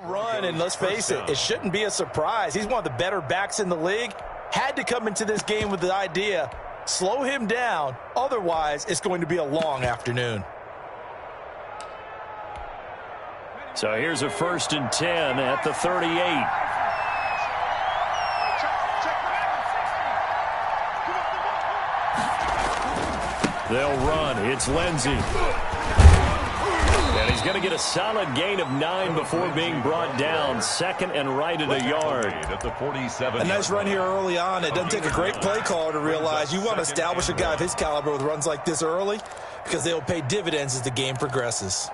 Run, and let's face it, it shouldn't be a surprise. He's one of the better backs in the league. Had to come into this game with the idea, slow him down, otherwise it's going to be a long afternoon. So here's a 1st and 10 at the 38. They'll run. It's Lindsey. And he's going to get a solid gain of 9 before being brought down. 2nd and right at a yard. At the 47. A nice run here early on. It doesn't take a great play caller to realize you want to establish a guy of his caliber with runs like this early because they'll pay dividends as the game progresses.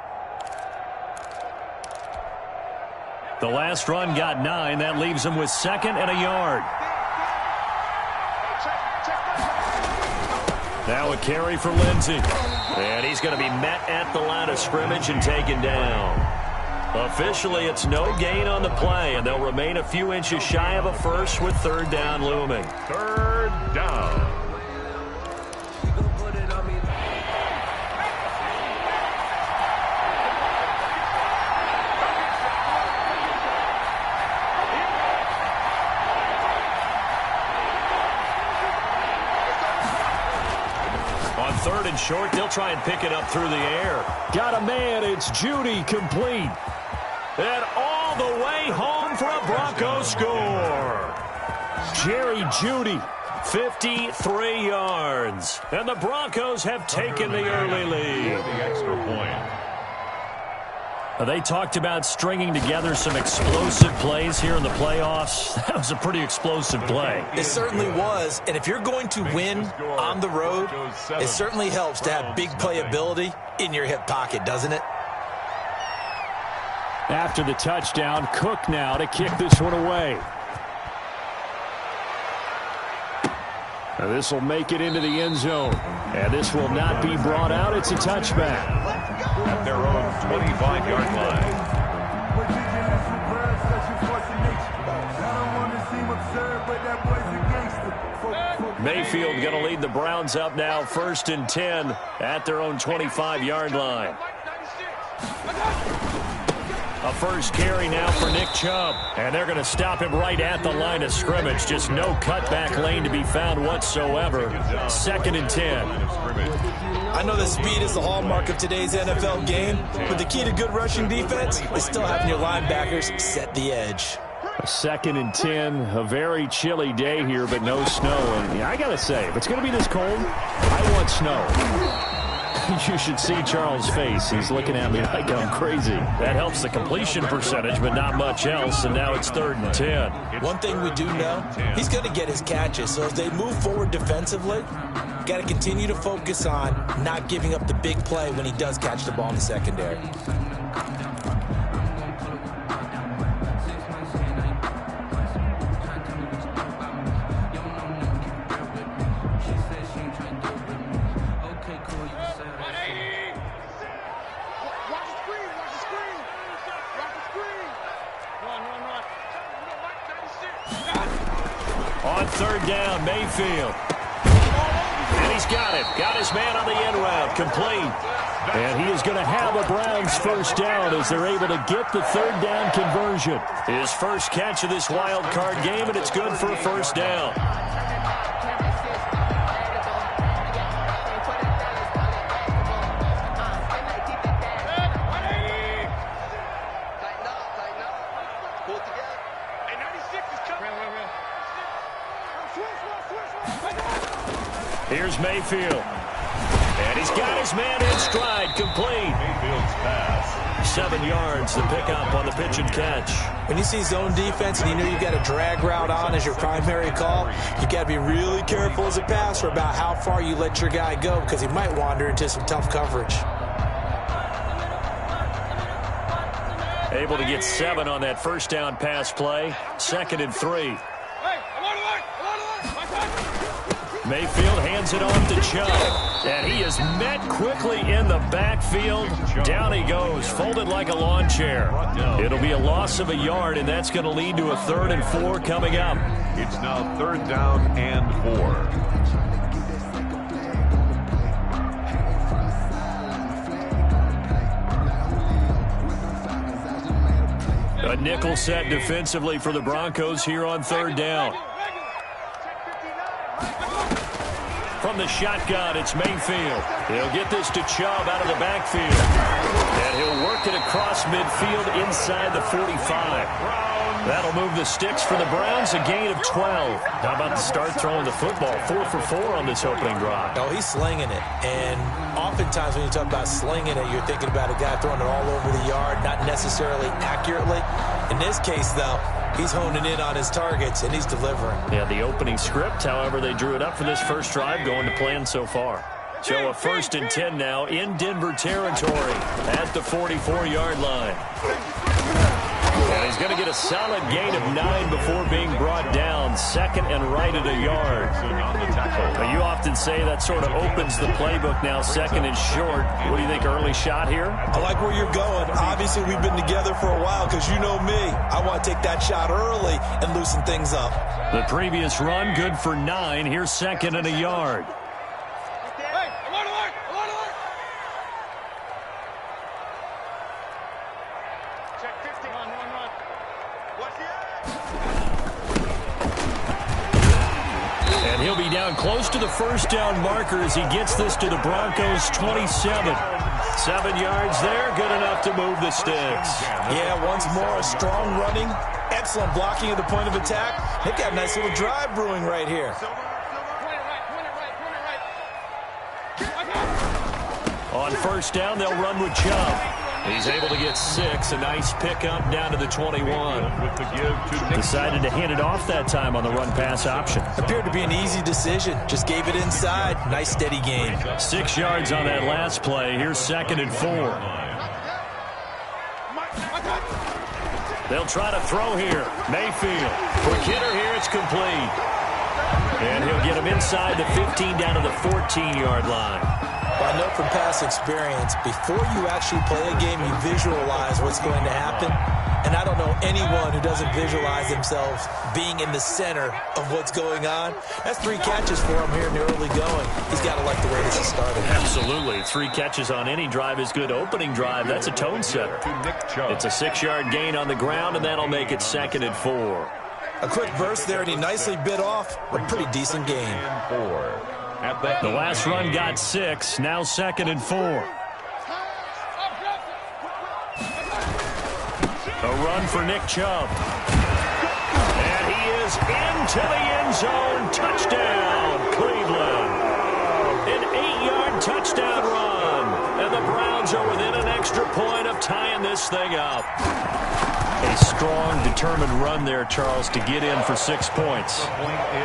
The last run got 9. That leaves him with 2nd and a yard. Now a carry for Lindsey. And he's going to be met at the line of scrimmage and taken down. Officially, it's no gain on the play, and they'll remain a few inches shy of a first with 3rd down looming. 3rd down. On 3rd and short, they'll try and pick it up through the air. Got a man. It's Judy, complete. And all the way home for a Broncos score. Jerry Judy, 53 yards. And the Broncos have taken the early lead. The extra point. They talked about stringing together some explosive plays here in the playoffs. That was a pretty explosive play. It certainly was, and if you're going to win on the road, it certainly helps to have big playability in your hip pocket, doesn't it? After the touchdown, Cook now to kick this one away. Now this will make it into the end zone, and this will not be brought out. It's a touchback. At their own 25-yard line. Mayfield going to lead the Browns up now, 1st and 10 at their own 25-yard line. A first carry now for Nick Chubb. And they're going to stop him right at the line of scrimmage. Just no cutback lane to be found whatsoever. 2nd and 10. I know that speed is the hallmark of today's NFL game, but the key to good rushing defense is still having your linebackers set the edge. A 2nd and 10, a very chilly day here, but no snow. And I got to say, if it's going to be this cold, I want snow. You should see Charles' face. He's looking at me like I'm crazy. That helps the completion percentage, but not much else, and now it's 3rd and 10. One thing we do know, he's going to get his catches, so as they move forward defensively, got to continue to focus on not giving up the big play when he does catch the ball in the secondary. On 3rd down, Mayfield. And he's got it. Got his man on the end route. Complete. And he is going to have a Browns first down as they're able to get the 3rd down conversion. His first catch of this wild card game, and it's good for a first down. Here's Mayfield. And he's got his man in stride, complete. Mayfield's pass. 7 yards, the pickup on the pitch and catch. When you see zone defense and you know you've got a drag route on as your primary call, you got to be really careful as a passer about how far you let your guy go because he might wander into some tough coverage. Able to get 7 on that first down pass play. 2nd and 3. Mayfield hands it off to Chubb. And he is met quickly in the backfield. Down he goes, folded like a lawn chair. It'll be a loss of a yard, and that's going to lead to a 3rd and 4 coming up. It's now 3rd down and 4. nickel set defensively for the Broncos here on third down. From the shotgun, it's Mayfield. He'll get this to Chubb out of the backfield. And he'll work it across midfield inside the 45. That'll move the sticks for the Browns, a gain of 12. How about the start throwing the football? 4 for 4 on this opening drive. Oh, he's slinging it. And oftentimes when you talk about slinging it, you're thinking about a guy throwing it all over the yard, not necessarily accurately. In this case, though, he's honing in on his targets, and he's delivering. Yeah, the opening script, however, they drew it up for this first drive, going to plan so far. So a 1st and 10 now in Denver territory at the 44-yard line. And he's going to get a solid gain of 9 before being brought down. 2nd and right at a yard. But you often say that sort of opens the playbook now, 2nd and short. What do you think, early shot here? I like where you're going. Obviously, we've been together for a while because you know me. I want to take that shot early and loosen things up. The previous run, good for 9. Here's 2nd and a yard. He'll be down close to the first down marker as he gets this to the Broncos' 27. 7 yards there, good enough to move the sticks. Yeah, once more, a strong running, excellent blocking at the point of attack. They've got a nice little drive brewing right here. On first down, they'll run with Chubb. He's able to get 6, a nice pickup down to the 21. Decided to hand it off that time on the run-pass option. Appeared to be an easy decision. Just gave it inside. Nice steady gain. 6 yards on that last play. Here's 2nd and 4. They'll try to throw here. Mayfield. Quick hitter here. It's complete. And he'll get him inside the 15 down to the 14-yard line. Well, I know from past experience, before you actually play a game, you visualize what's going to happen. And I don't know anyone who doesn't visualize themselves being in the center of what's going on. That's 3 catches for him here in the early going. He's got to like the way this is started. Absolutely. 3 catches on any drive is good. Opening drive, that's a tone setter. It's a 6-yard gain on the ground, and that'll make it 2nd and 4. A quick burst there, and he nicely bit off a pretty decent gain. The last run got 6, now 2nd and 4. A run for Nick Chubb. And he is into the end zone. Touchdown, Cleveland. An 8-yard touchdown run. And the Browns are within an extra point of tying this thing up. A strong, determined run there, Charles, to get in for 6 points.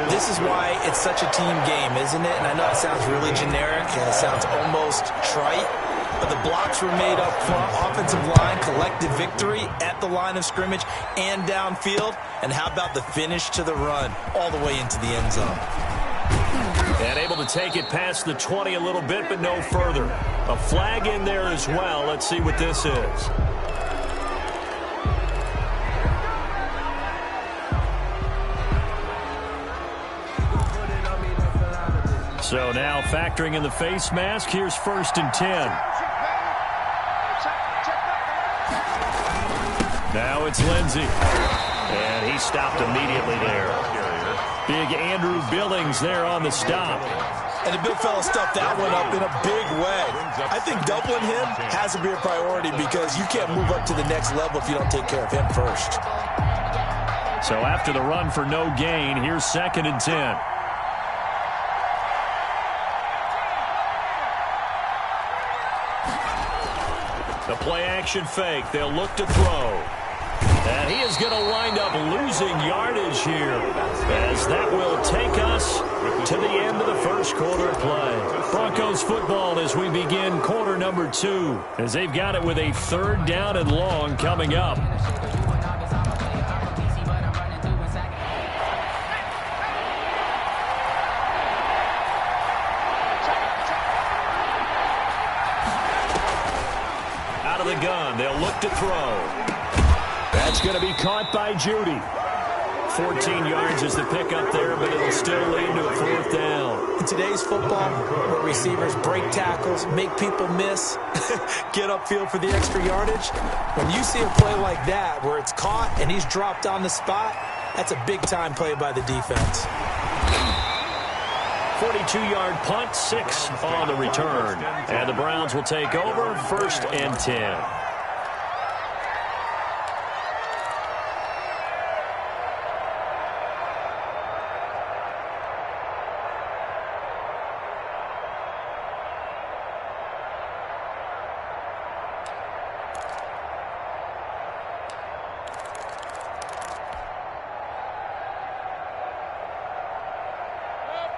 This is why it's such a team game, isn't it? And I know it sounds really generic and it sounds almost trite, but the blocks were made up front, offensive line, collective victory at the line of scrimmage and downfield. And how about the finish to the run all the way into the end zone? And able to take it past the 20 a little bit, but no further. A flag in there as well. Let's see what this is. So now factoring in the face mask, here's 1st and 10. Now it's Lindsey. And he stopped immediately there. Big Andrew Billings there on the stop. And the big fella stuffed that one up in a big way. I think doubling him has to be a priority because you can't move up to the next level if you don't take care of him first. So after the run for no gain, here's 2nd and 10. The play-action fake. They'll look to throw. And he is going to wind up losing yardage here as that will take us to the end of the first quarter play. Broncos football as we begin quarter number 2 as they've got it with a 3rd down and long coming up. Out of the gun, they'll look to throw. That's going to be caught by Judy. 14 yards is the pickup there, but it'll still lead to a 4th down. In today's football, where receivers break tackles, make people miss, get upfield for the extra yardage, when you see a play like that where it's caught and he's dropped on the spot, that's a big-time play by the defense. 42-yard punt, 6 on the return. And the Browns will take over, 1st and 10.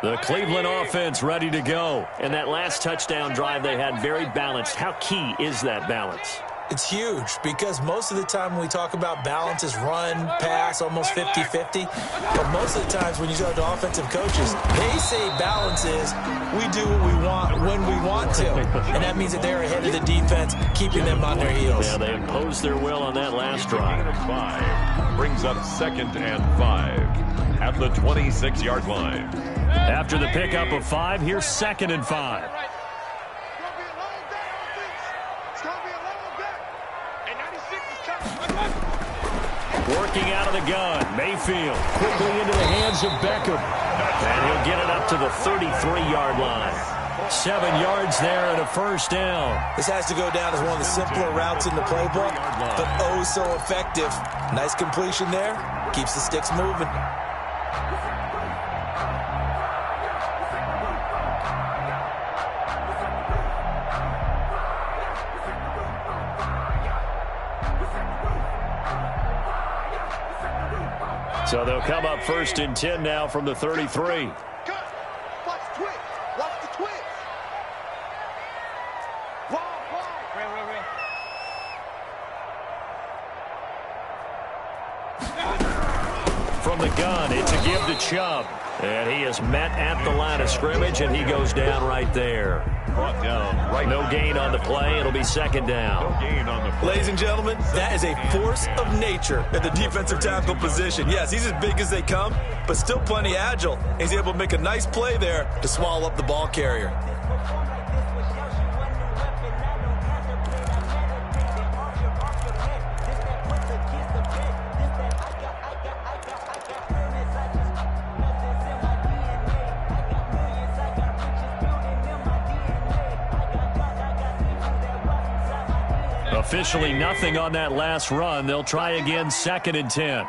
The Cleveland offense ready to go. And that last touchdown drive they had very balanced. How key is that balance? It's huge because most of the time when we talk about balance is run, pass, almost 50-50. But most of the times when you talk to offensive coaches, they say balance is we do what we want when we want to. And that means that they're ahead of the defense, keeping them on their heels. Yeah, they imposed their will on that last drive. 5 brings up 2nd and 5 at the 26-yard line. After the pickup of 5, here's 2nd and 5. Working out of the gun, Mayfield quickly into the hands of Beckham. And he'll get it up to the 33-yard line. 7 yards there and a 1st down. This has to go down as one of the simpler routes in the playbook, but oh so effective. Nice completion there. Keeps the sticks moving. So they'll come up 1st and 10 now from the 33. Watch the twist. Watch the twist. From the gun, it's a give to Chubb. And he is met at the line of scrimmage, and he goes down right there. Brought down right. No gain on the play. It'll be 2nd down. No gain on the play. Ladies and gentlemen, that is a force of nature at the defensive tackle position. Yes, he's as big as they come, but still plenty agile. He's able to make a nice play there to swallow up the ball carrier. Officially nothing on that last run. They'll try again 2nd and 10.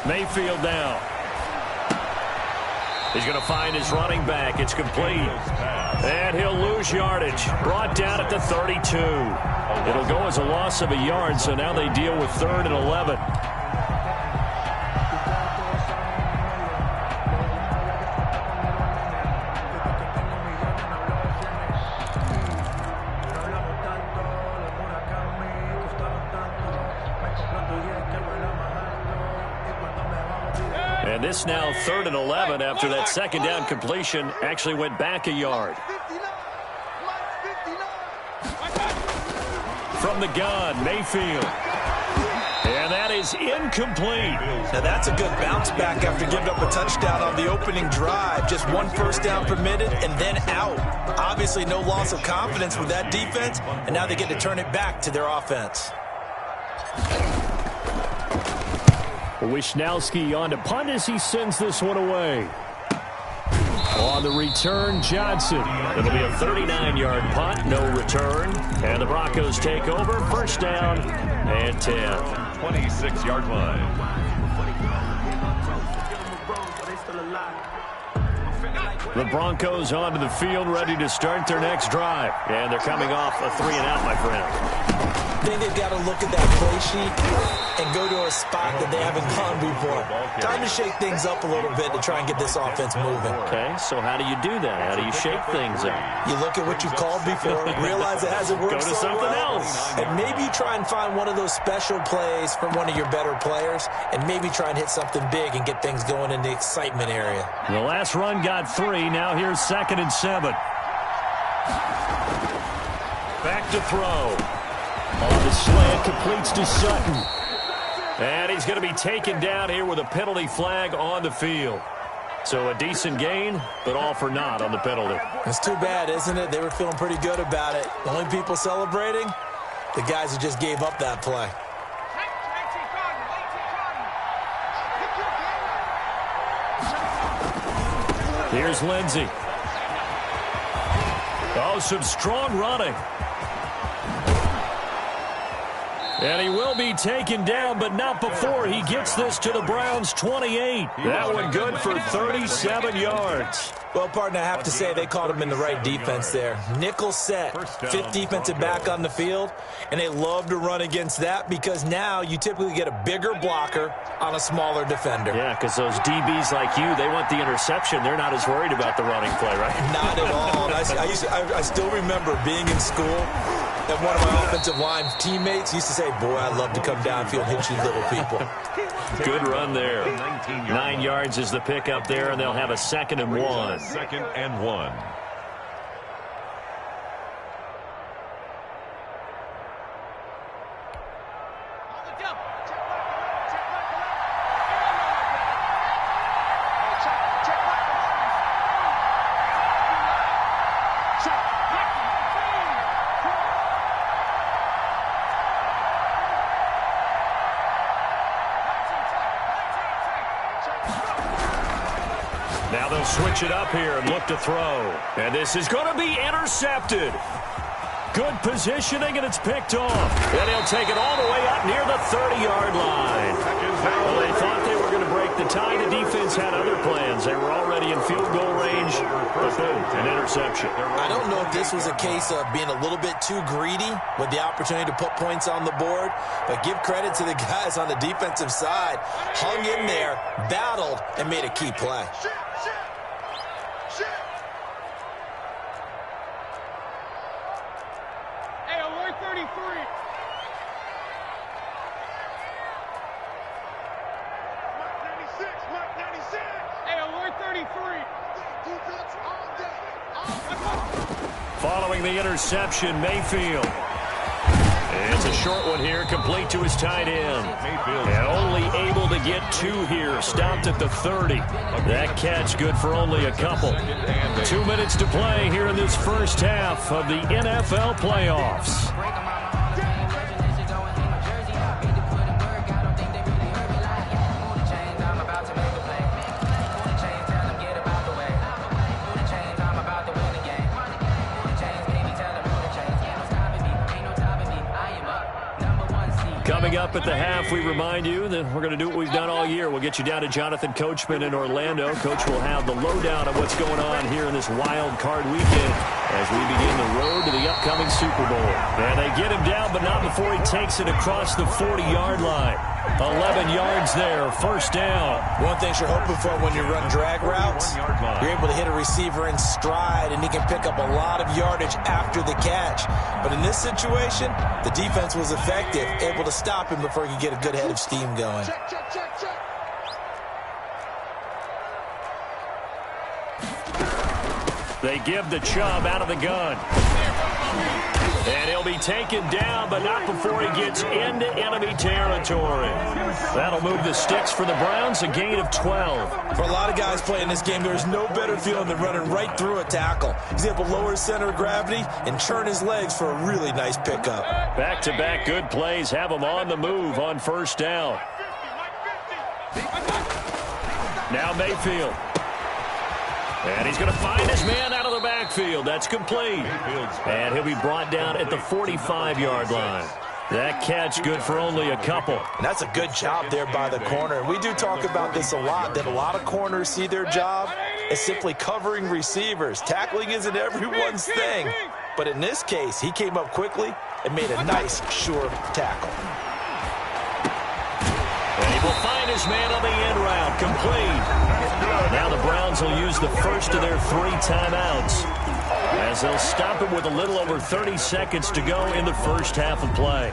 Mayfield down. He's going to find his running back. It's complete. And he'll lose yardage. Brought down at the 32. It'll go as a loss of a yard, so now they deal with 3rd and 11. And this now 3rd and 11 after that 2nd down completion actually went back a yard. From the gun, Mayfield. And that is incomplete. Now that's a good bounce back after giving up a touchdown on the opening drive. Just 1 first down permitted and then out. Obviously no loss of confidence with that defense, and now they get to turn it back to their offense. Wisnowski on to punt as he sends this one away. On the return, Johnson. It'll be a 39-yard punt, no return. And the Broncos take over, 1st down and 10. 26-yard line. The Broncos onto the field, ready to start their next drive. And they're coming off a 3-and-out, my friend. I think they've got to look at that play sheet and go to a spot that they haven't gone before. Time to shake things up a little bit to try and get this offense moving. Okay, so how do you do that? How do you shake things up? You look at what you've called before, realize it hasn't worked Go to so something well, else. and maybe you try and find one of those special plays from one of your better players, and maybe try and hit something big and get things going in the excitement area. The last run got 3. Now here's 2nd and 7. Back to throw. On the slant, completes to Sutton. And he's going to be taken down here with a penalty flag on the field. So a decent gain, but all for naught on the penalty. It's too bad, isn't it? They were feeling pretty good about it. The only people celebrating, the guys who just gave up that play. Here's Lindsey. Oh, some strong running. And he will be taken down, but not before he gets this to the Browns' 28. That one good for 37 yards. Well, partner, I have to say they caught him in the right defense there. Nickel set, fifth defensive back on the field, and they love to run against that because now you typically get a bigger blocker on a smaller defender. Yeah, because those DBs like you, they want the interception. They're not as worried about the running play, right? Not at all. And I still remember being in school, and one of my offensive line teammates used to say, boy, I'd love to come downfield and hit you little people. Good run there. 9 yards is the pickup there, and they'll have a 2nd and 1. 2nd and 1. Now they'll switch it up here and look to throw. And this is going to be intercepted. Good positioning, and it's picked off. And he'll take it all the way up near the 30-yard line. Well, they thought they were going to break the tie. The defense had other plans. They were already in field goal range. But boom, an interception. I don't know if this was a case of being a little bit too greedy with the opportunity to put points on the board, but give credit to the guys on the defensive side. Hung in there, battled, and made a key play. Hey, alert 33. Mark 96, Mark 96. Hey, alert 33. Defense all day. Following the interception, Mayfield. It's a short one here, complete to his tight end. And only able to get 2 here, stopped at the 30. That catch good for only a couple. 2 minutes to play here in this first half of the NFL playoffs. Coming up at the half, we remind you that we're going to do what we've done all year. We'll get you down to Jonathan Coachman in Orlando. Coach will have the lowdown of what's going on here in this wild card weekend as we begin the road to the upcoming Super Bowl. And they get him down, but not before he takes it across the 40-yard line. 11 yards there, first down. One thing you're hoping for when you run drag routes, you're able to hit a receiver in stride, and he can pick up a lot of yardage after the catch. But in this situation, the defense was effective, able to stop him before he could get a good head of steam going. Check, check, check, check. They give the Chubb out of the gun. And he'll be taken down, but not before he gets into enemy territory. That'll move the sticks for the Browns, a gain of 12. For a lot of guys playing this game, there's no better feeling than running right through a tackle. He's able to lower his center of gravity and churn his legs for a really nice pickup. Back-to-back good plays have him on the move on first down. Now Mayfield. And he's going to find his man out of the backfield. That's complete. And he'll be brought down at the 45-yard line. That catch good for only a couple. And that's a good job there by the corner. We do talk about this a lot, that a lot of corners see their job as simply covering receivers. Tackling isn't everyone's thing. But in this case, he came up quickly and made a nice, sure tackle. And he will find his man on the end route, complete. Now the Browns will use the first of their 3 timeouts as they'll stop him with a little over 30 seconds to go in the first half of play.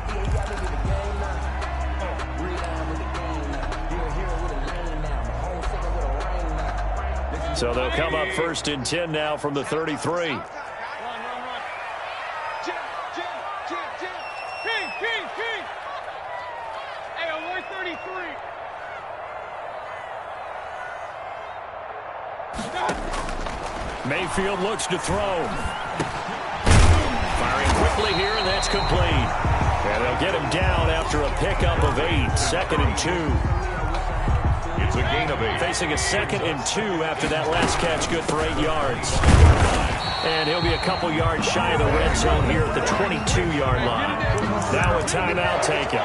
So they'll come up 1st and 10 now from the 33. Jim, Jim, Jim, Jim. Mayfield looks to throw. Firing quickly here, and that's complete. And they'll get him down after a pickup of 8. 2nd and 2. It's a gain of 8. Facing a 2nd and 2 after that last catch, good for 8 yards. And he'll be a couple yards shy of the red zone here at the 22-yard line. Now a timeout taken.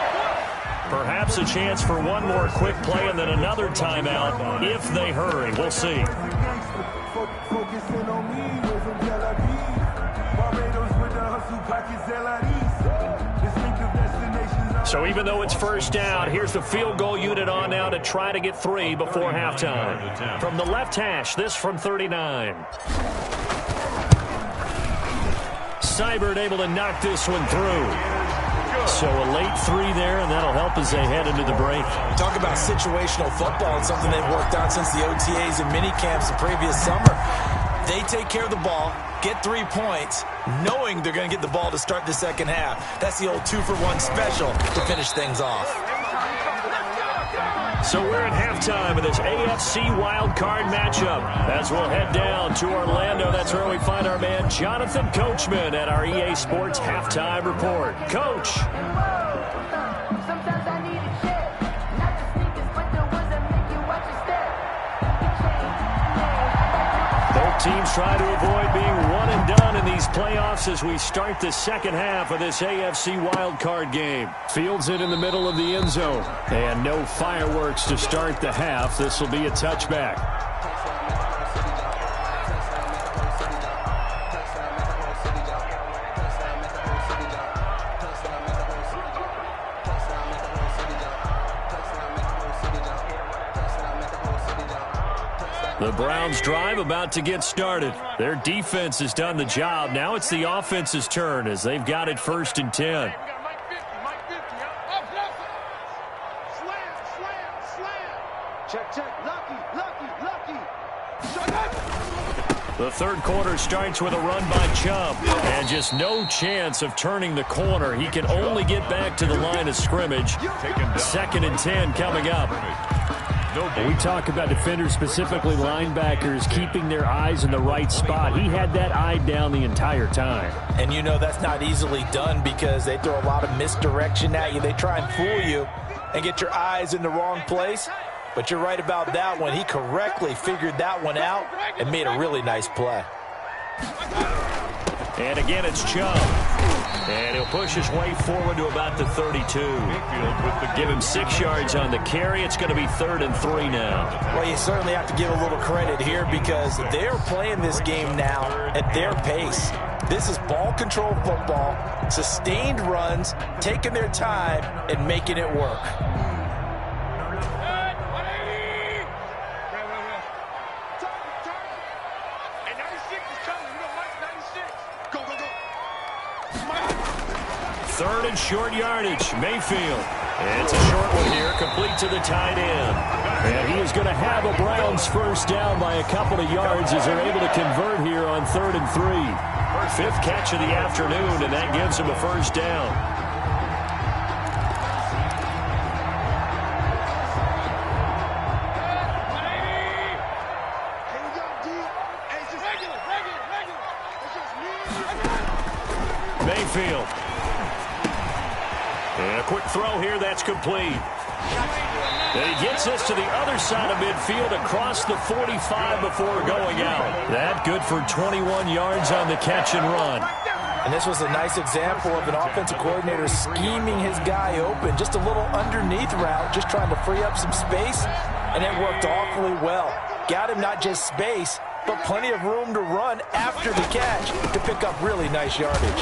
Perhaps a chance for one more quick play and then another timeout if they hurry. We'll see. So even though it's first down, here's the field goal unit on now to try to get 3 before halftime. From the left hash, this from 39. Seibert able to knock this one through. So a late 3 there, and that'll help as they head into the break. Talk about situational football. It's something they've worked on since the OTAs and mini camps the previous summer. They take care of the ball, get 3 points, knowing they're going to get the ball to start the second half. That's the old 2-for-1 special to finish things off. So we're at halftime of this AFC wildcard matchup. As we'll head down to Orlando, that's where we find our man Jonathan Coachman at our EA Sports Halftime Report. Coach. Both teams try to avoid being one and done in these playoffs as we start the second half of this AFC wildcard game. Fields it in the middle of the end zone. And no fireworks to start the half. This will be a touchback. The Browns drive about to get started. Their defense has done the job. Now it's the offense's turn as they've got it 1st and 10. The third quarter starts with a run by Chubb. And just no chance of turning the corner. He can only get back to the line of scrimmage. 2nd and 10 coming up. We talk about defenders, specifically linebackers, keeping their eyes in the right spot. He had that eye down the entire time. And you know that's not easily done because they throw a lot of misdirection at you. They try and fool you and get your eyes in the wrong place. But you're right about that one. He correctly figured that one out and made a really nice play. And again, it's Chubb. And he'll push his way forward to about the 32. Give him 6 yards on the carry. It's going to be 3rd and 3 now. Well, you certainly have to give a little credit here because they're playing this game now at their pace. This is ball control football, sustained runs, taking their time and making it work. Third and short yardage, Mayfield. It's a short one here, complete to the tight end. And he is going to have a Browns first down by a couple of yards as they're able to convert here on 3rd and 3. 5th catch of the afternoon, and that gives him a first down. Mayfield. And a quick throw here, that's complete. And he gets us to the other side of midfield across the 45 before going out. That good for 21 yards on the catch and run. And this was a nice example of an offensive coordinator scheming his guy open. Just a little underneath route, just trying to free up some space. And it worked awfully well. Got him not just space, but plenty of room to run after the catch to pick up really nice yardage.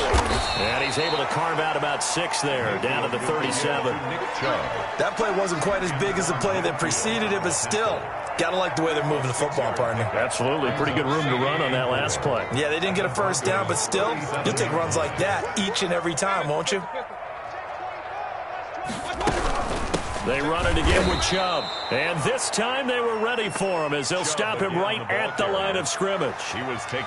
And he's able to carve out about 6 there, down to the 37. That play wasn't quite as big as the play that preceded it, but still, gotta like the way they're moving the football, partner. Absolutely. Pretty good room to run on that last play. Yeah, they didn't get a first down, but still, you'll take runs like that each and every time, won't you? They run it again with Chubb. And this time they were ready for him as they'll stop him right at the line of scrimmage.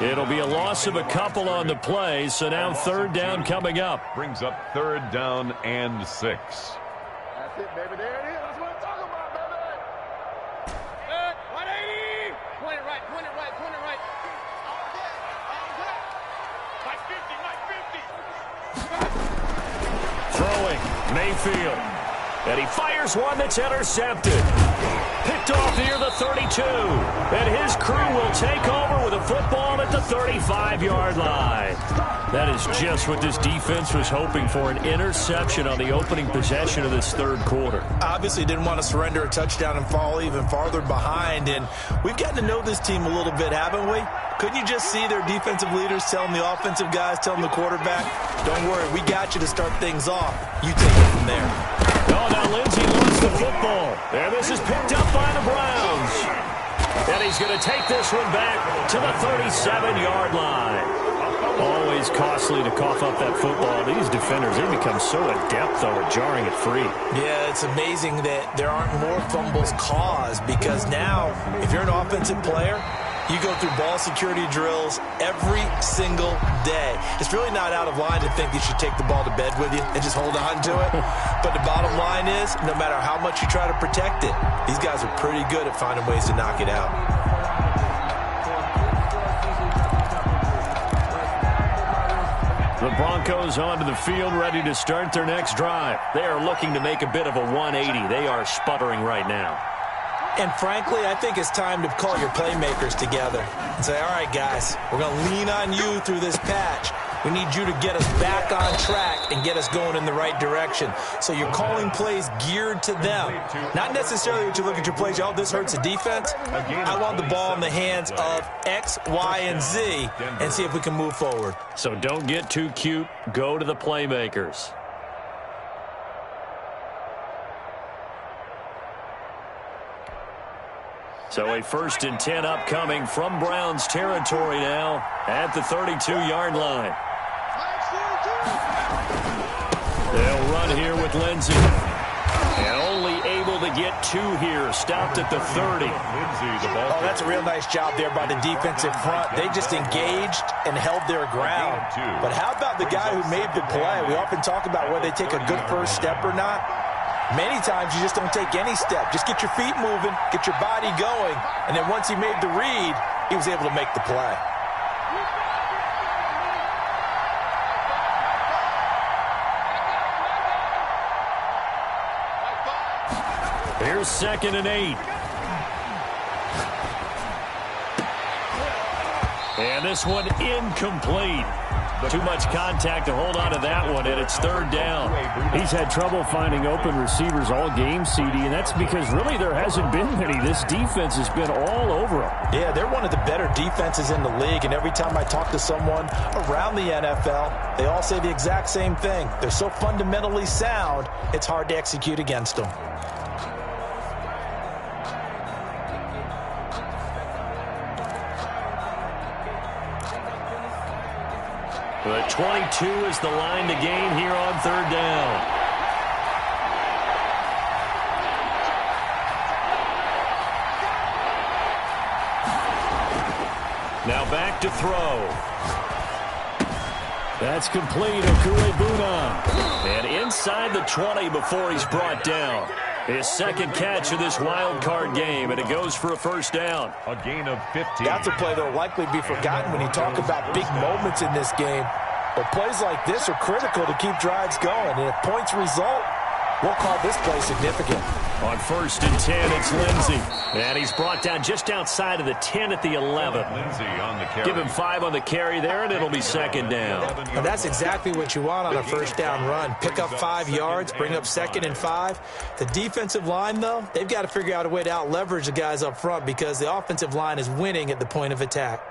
It'll be a loss of a couple on the play, so now 3rd down coming up. Brings up 3rd down and 6. That's it, baby. There it is. That's what I'm talking about, baby. 180. Play it right. point it right. All day. Mike 50. Throwing, Mayfield. And he fires one that's intercepted. Picked off near the 32. And his crew will take over with a football at the 35-yard line. That is just what this defense was hoping for, an interception on the opening possession of this third quarter. Obviously didn't want to surrender a touchdown and fall even farther behind. And we've gotten to know this team a little bit, haven't we? Couldn't you just see their defensive leaders telling the offensive guys, telling the quarterback, don't worry, we got you to start things off. You take it from there. Oh, now Lindsey lost the football. And this is picked up by the Browns. And he's going to take this one back to the 37-yard line. Always costly to cough up that football. These defenders, they become so adept, though, at jarring it free. Yeah, it's amazing that there aren't more fumbles caused because now, if you're an offensive player, you go through ball security drills every single day. It's really not out of line to think you should take the ball to bed with you and just hold on to it. But the bottom line is, no matter how much you try to protect it, these guys are pretty good at finding ways to knock it out. The Broncos onto the field, ready to start their next drive. They are looking to make a bit of a 180. They are sputtering right now. And frankly, I think it's time to call your playmakers together and say, all right, guys, we're going to lean on you through this patch. We need you to get us back on track and get us going in the right direction. So you're calling plays geared to them. Not necessarily that you look at your plays, oh, this hurts the defense. I want the ball in the hands of X, Y, and Z and see if we can move forward. So don't get too cute. Go to the playmakers. So a 1st and 10 upcoming from Browns territory now at the 32-yard line. They'll run here with Lindsey. And only able to get 2 here. Stopped at the 30. Oh, that's a real nice job there by the defensive front. They just engaged and held their ground. But how about the guy who made the play? We often talk about whether they take a good first step or not. Many times you just don't take any step. Just get your feet moving, get your body going, and then once he made the read, he was able to make the play. Here's 2nd and 8. And this one incomplete. Too much contact to hold on to that one, and it's 3rd down. He's had trouble finding open receivers all game, CD, and that's because really there hasn't been many. This defense has been all over them. Yeah, they're one of the better defenses in the league, and every time I talk to someone around the NFL, they all say the exact same thing. They're so fundamentally sound, it's hard to execute against them. The 22 is the line to gain here on 3rd down. Now back to throw. That's complete. Okuebuna. And inside the 20 before he's brought down. His 2nd catch of this wild card game, and it goes for a 1st down. A gain of 15. That's a play that will likely be forgotten when you talk about big moments in this game. But plays like this are critical to keep drives going. And if points result, we'll call this play significant. On 1st and 10, it's Lindsey. And he's brought down just outside of the 10 at the 11. Lindsey on the carry. Give him 5 on the carry there, and it'll be 2nd down. And that's exactly what you want on a 1st down run. Pick up 5 yards, bring up 2nd and 5. The defensive line, though, they've got to figure out a way to out-leverage the guys up front because the offensive line is winning at the point of attack.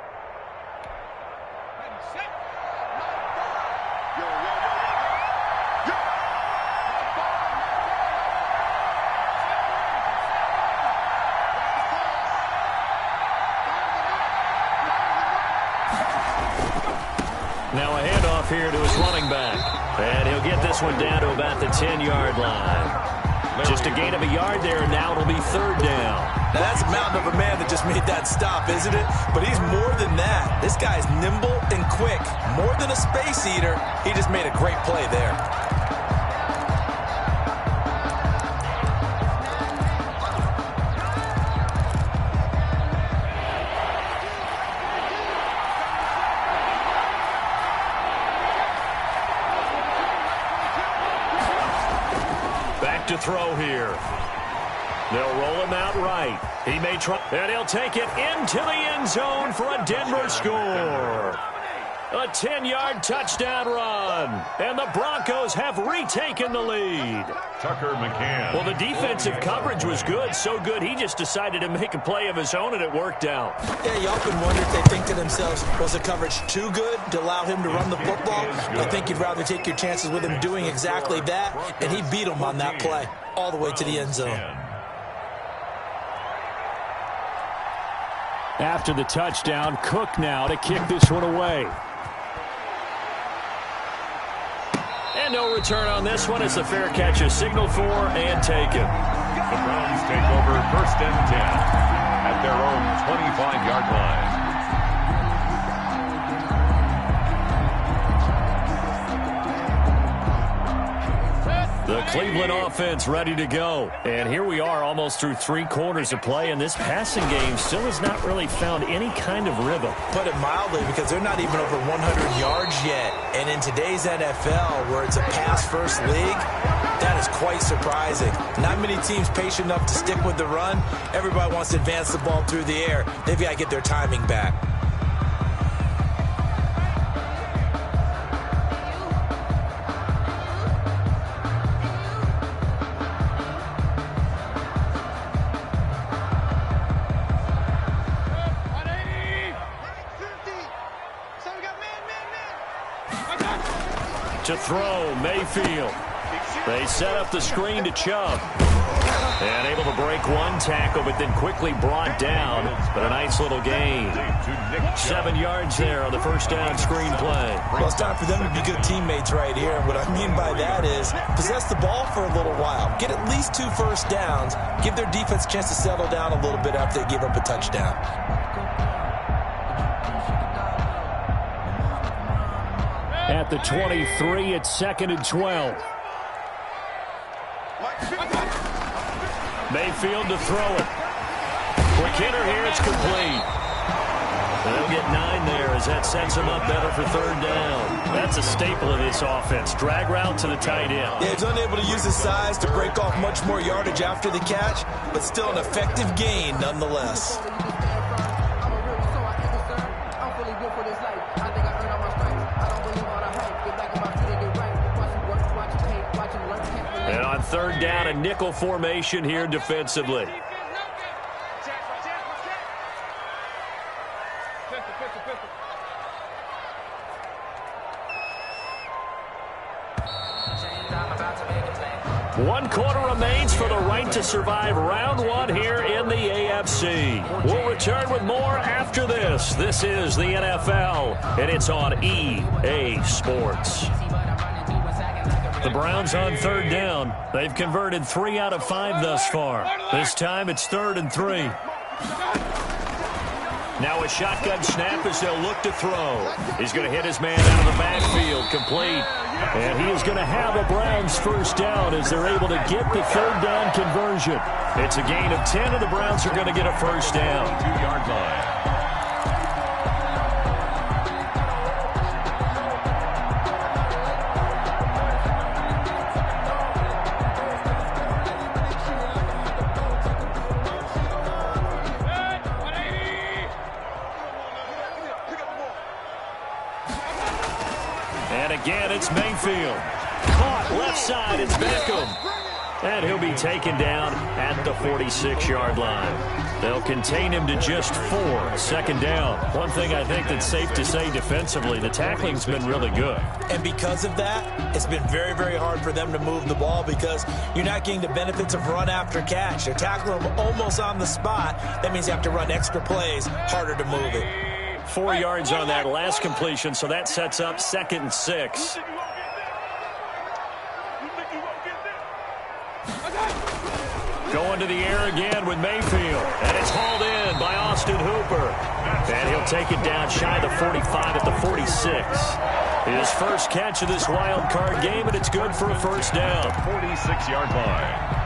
Now a handoff here to his running back. And he'll get this one down to about the 10-yard line. Just a gain of a yard there, and now it'll be 3rd down. Now that's a mountain of a man that just made that stop, isn't it? But he's more than that. This guy's nimble and quick. More than a space eater, he just made a great play there. throw here. They'll roll him out right. He may try, and he'll take it into the end zone for a Denver score. A 10-yard touchdown run, and the Broncos have retaken the lead. Tucker McCann. Well, the defensive coverage was good, so good he just decided to make a play of his own, and it worked out. Yeah, you often wonder if they think to themselves, was the coverage too good to allow him to run the football? I think you'd rather take your chances with him doing exactly that, and he beat him on that play all the way to the end zone. After the touchdown, Cook now to kick this one away. And no return on this one as the fair catch is signaled for and taken. The Browns take over 1st and 10 at their own 25-yard line. The Cleveland offense ready to go. And here we are almost through 3 quarters of play, and this passing game still has not really found any kind of rhythm. Put it mildly, because they're not even over 100 yards yet. And in today's NFL, where it's a pass-first league, that is quite surprising. Not many teams patient enough to stick with the run. Everybody wants to advance the ball through the air. They've got to get their timing back. To throw, Mayfield. They set up the screen to Chubb. And able to break one tackle, but then quickly brought down. But a nice little gain. 7 yards there on the first down screen play. Well, it's time for them to be good teammates right here. And what I mean by that is possess the ball for a little while. Get at least 2 first downs. Give their defense a chance to settle down a little bit after they give up a touchdown. At the 23, it's 2nd and 12. Mayfield to throw it. Quick hitter here, it's complete. They'll get 9 there as that sets him up better for 3rd down. That's a staple of this offense. Drag route to the tight end. Yeah, he's unable to use his size to break off much more yardage after the catch, but still an effective gain nonetheless. And on 3rd down, a nickel formation here defensively. One quarter remains for the right to survive round 1 here in the AFC. We'll return with more after this. This is the NFL, and it's on EA Sports. The Browns on 3rd down. They've converted 3 out of 5 thus far. This time it's 3rd and 3. Now a shotgun snap as they'll look to throw. He's going to hit his man out of the backfield, complete. And he is going to have a Browns first down as they're able to get the 3rd down conversion. It's a gain of 10, and the Browns are going to get a first down. 2-yard line. Again, it's Mayfield. Caught left side, it's Beckham. And he'll be taken down at the 46-yard line. They'll contain him to just 4, 2nd down. One thing I think that's safe to say defensively, the tackling's been really good. And because of that, it's been very, very hard for them to move the ball because you're not getting the benefits of run after catch. They're tackling him almost on the spot. That means you have to run extra plays, harder to move it. 4 yards on that last completion, so that sets up 2nd and 6. Going to the air again with Mayfield, and it's hauled in by Austin Hooper. And he'll take it down shy of the 45 at the 46. His first catch of this wild card game, and it's good for a first down. 46-yard line.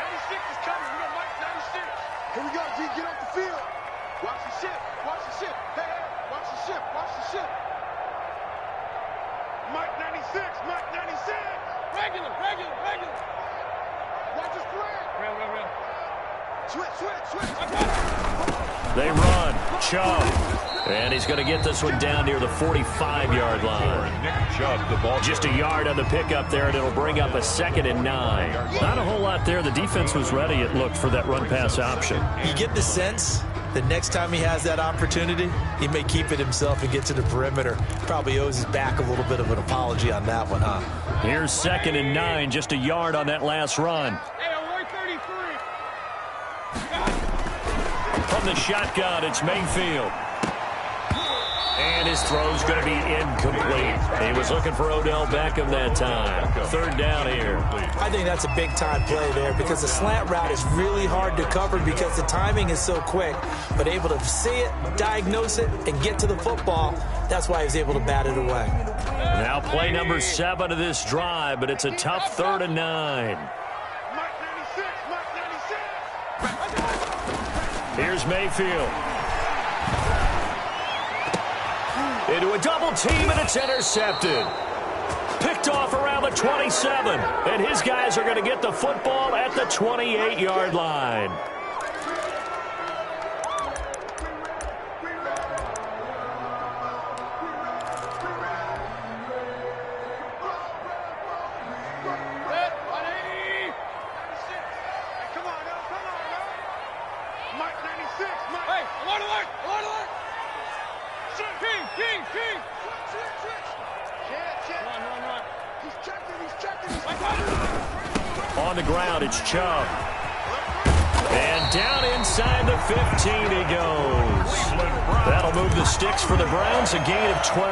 96 is coming. We got Mike 96. Here we go, G. Get off the field. Watch the ship. Watch the ship. Hey, hey. Watch the ship. Watch the ship. Mike 96. Mike 96. Regular. Watch the spread. Real. Switch. They run. Chubb. And he's going to get this one down near the 45-yard line. Nick Chubb, the ball. Just a yard on the pickup there, and it'll bring up a 2nd and 9. Not a whole lot there. The defense was ready, it looked, for that run-pass option. You get the sense that next time he has that opportunity, he may keep it himself and get to the perimeter. Probably owes his back a little bit of an apology on that one, huh? Here's 2nd and 9, just a yard on that last run. Hey, Roy 33. From the shotgun, it's Mayfield. And his throw's going to be incomplete. He was looking for Odell Beckham that time. 3rd down here. I think that's a big-time play there because the slant route is really hard to cover because the timing is so quick. But able to see it, diagnose it, and get to the football, that's why he was able to bat it away. Now play number 7 of this drive, but it's a tough 3rd and 9. Mike 96. Mike 96. Here's Mayfield. Into a double team, and it's intercepted. Picked off around the 27. And his guys are going to get the football at the 28-yard line. On the ground, it's Chubb. And down inside the 15 he goes. That'll move the sticks for the Browns, a gain of 12.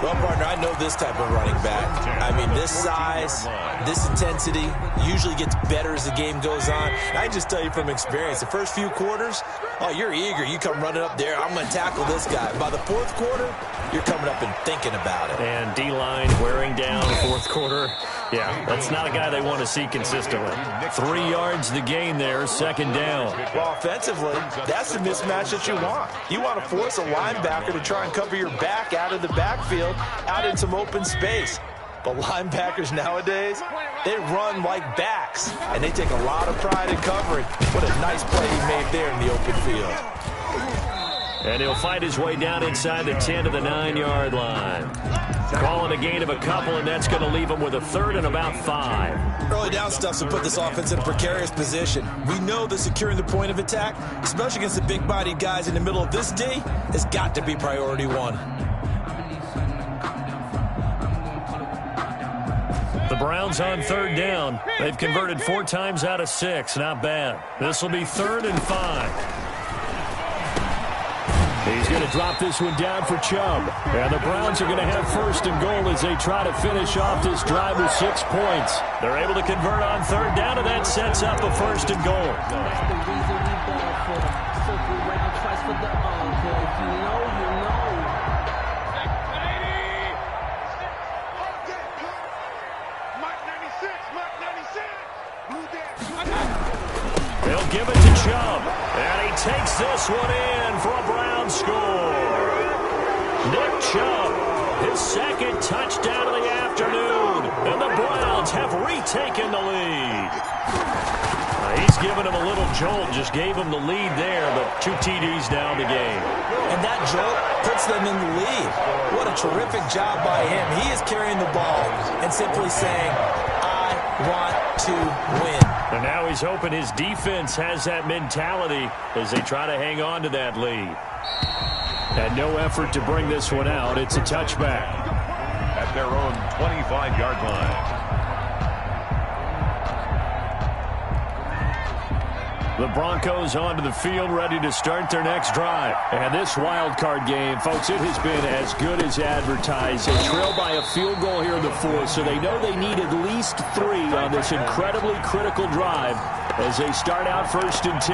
Well, partner, I know this type of running back. I mean, this size, this intensity usually gets better as the game goes on. And I just tell you from experience, the first few quarters, oh, you're eager. You come running up there, I'm going to tackle this guy. By the 4th quarter, you're coming up and thinking about it. And D-line wearing down the 4th quarter. Yeah, that's not a guy they want to see consistently. 3 yards the gain there, 2nd down. Well, offensively, that's the mismatch that you want. You want to force a linebacker to try and cover your back out of the backfield, out in some open space. But linebackers nowadays, they run like backs, and they take a lot of pride in covering. What a nice play he made there in the open field. And he'll fight his way down inside the 10 to the 9-yard line. Calling a gain of a couple, and that's going to leave him with a 3rd and about 5. Early down stuff to put this offense in a precarious position. We know that securing the point of attack, especially against the big-bodied guys in the middle of this D, has got to be priority 1. The Browns on 3rd down. They've converted 4 times out of 6. Not bad. This will be 3rd and 5. He's going to drop this one down for Chubb. And the Browns are going to have 1st and goal as they try to finish off this drive with 6 points. They're able to convert on 3rd down, and that sets up a 1st and goal. They'll give it to Chubb. And he takes this one in for a Brown score. Nick Chubb, his 2nd touchdown of the afternoon. And the Browns have retaken the lead. He's given him a little jolt, just gave him the lead there, but 2 TDs now in the game. And that jolt puts them in the lead. What a terrific job by him. He is carrying the ball and simply saying, I want to win. And now he's hoping his defense has that mentality as they try to hang on to that lead. And no effort to bring this one out. It's a touchback. At their own 25-yard line. The Broncos onto the field, ready to start their next drive. And this wild card game, folks, it has been as good as advertised. They trail by a field goal here in the 4th, so they know they need at least 3 on this incredibly critical drive as they start out 1st and 10.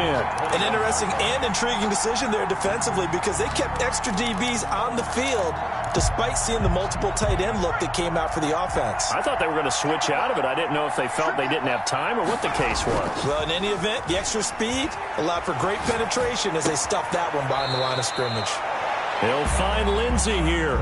An interesting and intriguing decision there defensively because they kept extra DBs on the field despite seeing the multiple tight end look that came out for the offense. I thought they were going to switch out of it. I didn't know if they felt they didn't have time or what the case was. Well, in any event, the extra speed allowed for great penetration as they stuffed that one behind the line of scrimmage. He'll find Lindsey here.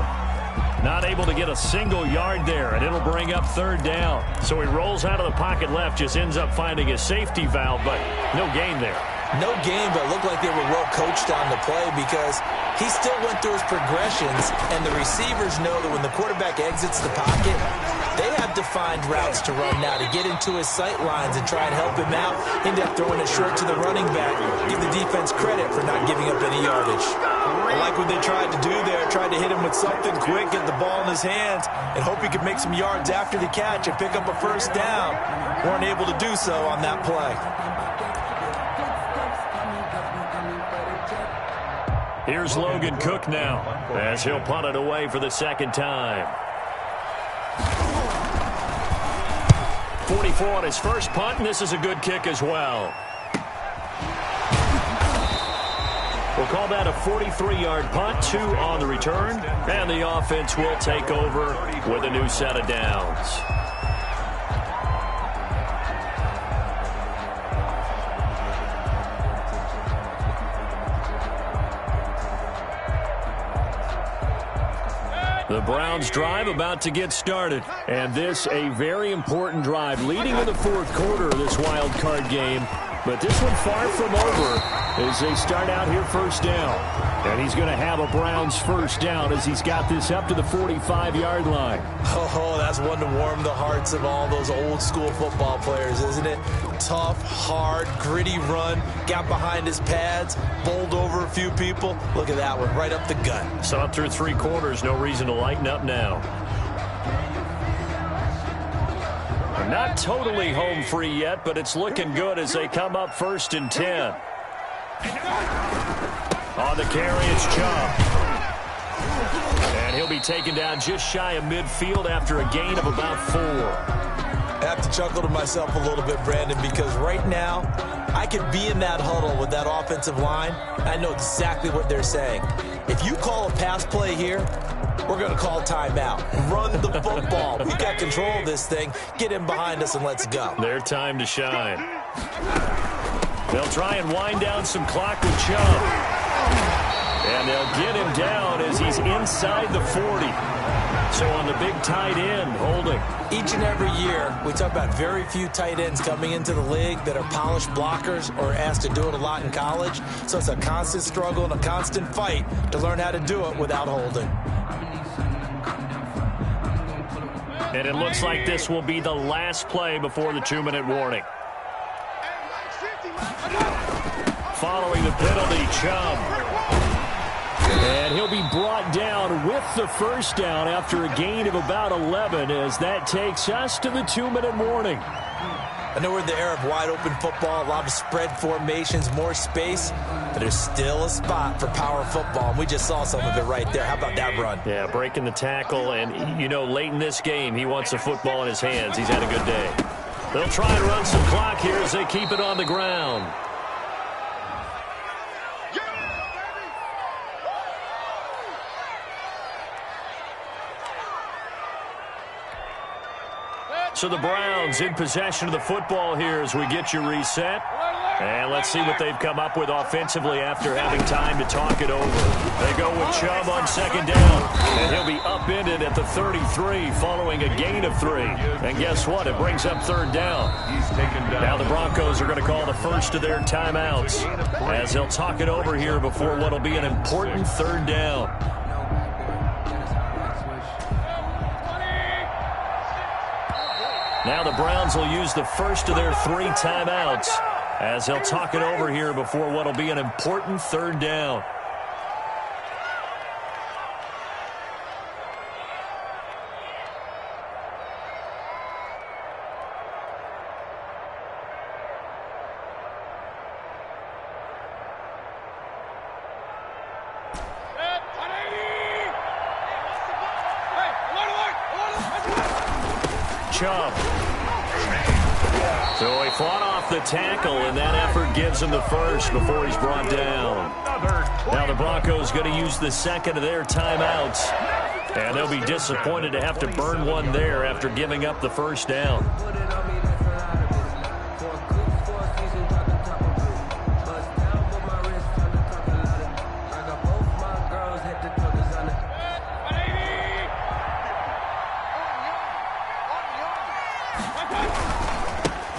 Not able to get a single yard there, and it'll bring up 3rd down. So he rolls out of the pocket left, just ends up finding a safety valve, but no gain there. No gain, but it looked like they were well coached on the play because he still went through his progressions, and the receivers know that when the quarterback exits the pocket, they have defined routes to run now to get into his sight lines and try and help him out. End up throwing it short to the running back. Give the defense credit for not giving up any yardage. I like what they tried to do there, tried to hit him with something quick, get the ball in his hands, and hope he could make some yards after the catch and pick up a 1st down. Weren't able to do so on that play. Here's Logan Cook now as he'll punt it away for the 2nd time. 44 on his first punt, and this is a good kick as well. We'll call that a 43-yard punt, 2 on the return, and the offense will take over with a new set of downs. The Browns drive about to get started, and this a very important drive leading in the 4th quarter of this wild card game. But this one far from over as they start out here 1st down. And he's going to have a Browns 1st down as he's got this up to the 45-yard line. Oh, that's one to warm the hearts of all those old school football players, isn't it? Tough, hard, gritty run, got behind his pads, bowled over a few people. Look at that one, right up the gut. So up through 3 quarters, no reason to lighten up now. Not totally home free yet, but it's looking good as they come up 1st and 10. On the carry, it's Chubb. And he'll be taken down just shy of midfield after a gain of about 4. I have to chuckle to myself a little bit, Brandon, because right now I could be in that huddle with that offensive line. I know exactly what they're saying. If you call a pass play here, we're going to call timeout. Run the football. We got control of this thing. Get in behind us and let's go. Their time to shine. They'll try and wind down some clock with Chubb. And they'll get him down as he's inside the 40. So on the big tight end, holding. Each and every year, we talk about very few tight ends coming into the league that are polished blockers or asked to do it a lot in college. So it's a constant struggle and a constant fight to learn how to do it without holding. And it looks like this will be the last play before the 2-minute warning. Following the penalty, Chubb. And he'll be brought down with the 1st down after a gain of about 11 as that takes us to the 2-minute warning. I know we're in the era of wide-open football, a lot of spread formations, more space, but there's still a spot for power football, and we just saw some of it right there. How about that run? Yeah, breaking the tackle, and, you know, late in this game, he wants the football in his hands. He's had a good day. They'll try and run some clock here as they keep it on the ground. So the Browns in possession of the football here as we get you reset. And let's see what they've come up with offensively after having time to talk it over. They go with Chubb on 2nd down. And he'll be upended at the 33 following a gain of 3. And guess what? It brings up 3rd down. Now the Broncos are going to call the first of their timeouts as they'll talk it over here before what will be an important 3rd down. Now the Browns will use the first of their 3 timeouts as they'll talk it over here before what will be an important 3rd down. Chubb. So he fought off the tackle, and that effort gives him the first before he's brought down. Now the Broncos going to use the second of their timeouts, and they'll be disappointed to have to burn one there after giving up the first down.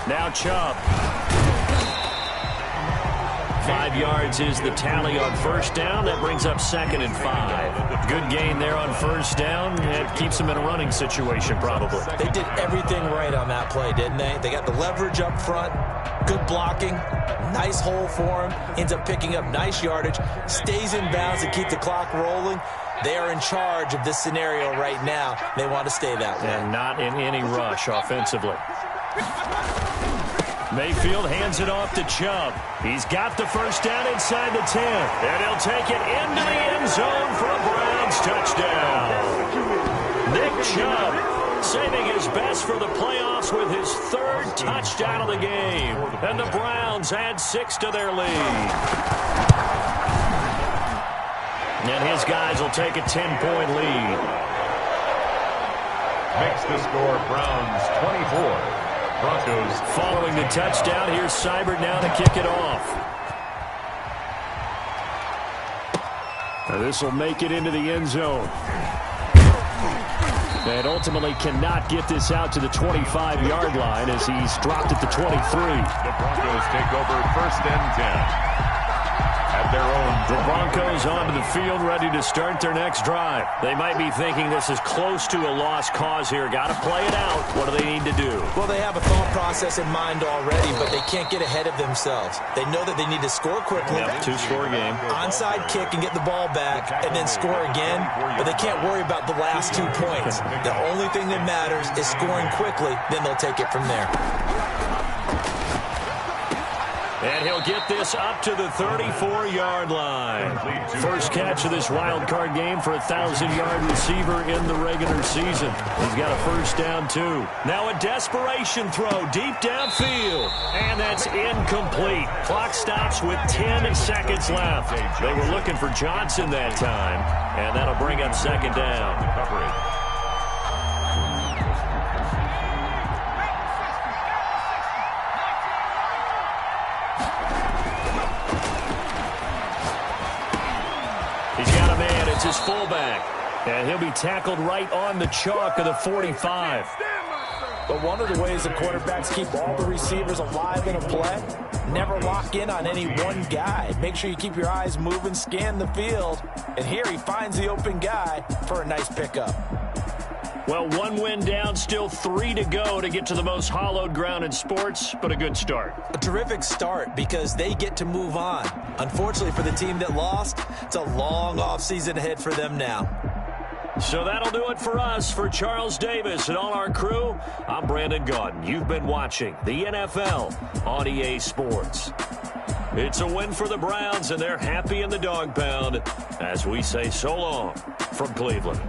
Now Chubb. 5 yards is the tally on first down. That brings up 2nd and 5. Good gain there on first down. It keeps them in a running situation probably. They did everything right on that play, didn't they? They got the leverage up front, good blocking, nice hole for him, ends up picking up nice yardage, stays in bounds to keep the clock rolling. They are in charge of this scenario right now. They want to stay that way. And not in any rush offensively. Mayfield hands it off to Chubb. He's got the first down inside the 10. And he'll take it into the end zone for a Browns touchdown. Nick Chubb saving his best for the playoffs with his 3rd touchdown of the game. And the Browns add 6 to their lead. And his guys will take a 10-point lead. Makes the score Browns 24. Broncos. Following the touchdown, here's Seibert now to kick it off. Now this will make it into the end zone. And ultimately cannot get this out to the 25-yard line as he's dropped at the 23. The Broncos take over 1st and 10. At their own. The Broncos onto the field, ready to start their next drive. They might be thinking this is close to a lost cause here. Got to play it out. What do they need to do? Well, they have a thought process in mind already, but they can't get ahead of themselves. They know that they need to score quickly. Yep, 2-score game. Onside kick and get the ball back, and then score again. But they can't worry about the last 2 points. The only thing that matters is scoring quickly. Then they'll take it from there. And he'll get this up to the 34-yard line. First catch of this wild card game for a 1,000-yard receiver in the regular season. He's got a first down, too. Now a desperation throw deep downfield. And that's incomplete. Clock stops with 10 seconds left. They were looking for Johnson that time. And that'll bring up 2nd down. It's his fullback, and he'll be tackled right on the chalk of the 45. But one of the ways the quarterbacks keep all the receivers alive in a play, never lock in on any one guy. Make sure you keep your eyes moving, scan the field, and here he finds the open guy for a nice pickup. Well, 1 win down, still 3 to go to get to the most hallowed ground in sports, but a good start. A terrific start because they get to move on. Unfortunately for the team that lost, it's a long offseason ahead for them now. So that'll do it for us. For Charles Davis and all our crew, I'm Brandon Gaudin. You've been watching the NFL on EA Sports. It's a win for the Browns, and they're happy in the dog pound as we say so long from Cleveland.